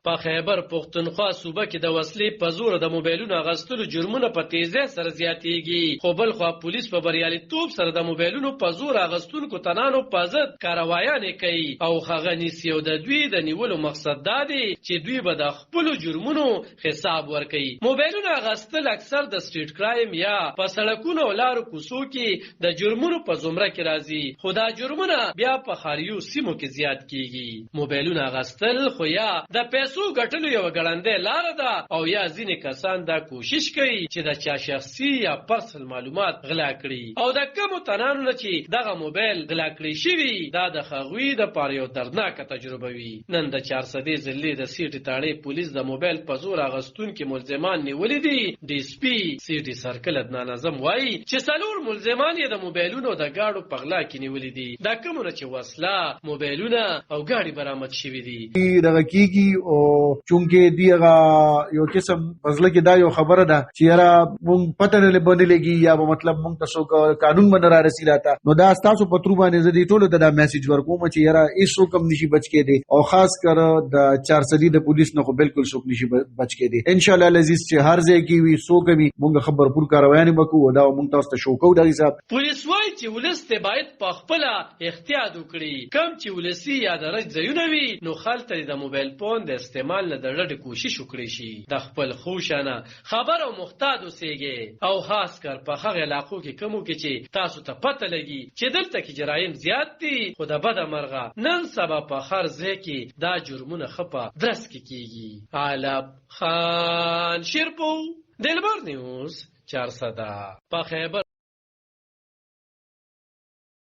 په خیبر پښتونخوا صوبه کې د وسلې په زور د موبایلونو اغستلو جرمونه په تیزی سره زیاتېږي، خو بل خوا پولیس په بریالیتوب سره د موبایلونو په زور اغستونکو تنانو په ضد کاروایانې کوي او هغه نیسي، او د دوی د نیولو مقصد دا دی چې دوی به د خپلو جرمونو حساب ورکوي. موبایلونو اغستل اکثر د سټریټ کرایم یا په سړکونو او لارو کوڅو کې د جرمونو په زمره کې راځي، خو دا جرمونه بیا په ښاریو سیمو کې زیات کیږي. موبایلونه اغستل خو یا د پیسو ګټلو یو ګړندۍ لاره ده او یا ځینې کسان دا کوشش کوي چې د چا شخصي یا پرسنل معلومات غلا کړي، او د کومو تنانو نه چې دغه موبایل غلا کړی شوي دا د هغوی دپاره یو دردناکه تجربه وي. نن د 400 ضلعې د سیټي تاړې پولیس د موبایل په زور اغستونکي ملزمان نیولي دي. ډي اس پي سیټي سرکل عدنان اعظم وایي چې 4 ملزمان یې د موبایلونو د گاډو په غلا کې نیولي دي، دا کومو نه چې وسله، موبایلونه او گاډي برآمد شوي دي. دغه کیږي او چونکه دیغه یو قسم فضله کې دا یو خبره ده چې یاره مونږ پته نه باندې لګي یا مطلب مونږ تاسو قانون باندې را رسیداته، نو دا تاسو په ترو باندې زدي ټولو ته دا میسج ورکوم چې یاره هیڅ څوک نشي بچ کېدی، او خاص کر د 400 د پولیس نه خو بالکل څوک نشي بچ کېدی. ان شاء الله العزیز چې هر ځای کې وي څوک وي مونږ خبر پور کاروایانه وکړو دا مونږ تاسو ته شو کوو. د حساب پولیس وایي چې ولست باید په خپل احتیاط وکړي، کم چې ولسی یا درج ځایونه وي نو خلک د موبایل فون د استعمال نه د ډډې کوشش وکړي شي. د خپل خوشانه خبر او محتاط اوسئ، او خاص کر په هغه علاقو کې کومو کې چې تاسو ته پته لګي چې دلته کې جرایم زیات دي، خو د بده مرغه نن سبا په هر ځای کې دا جرمونه خپه درس کې کیږي. علب خان شیرپو، دلبر نیوز 400 په خیبر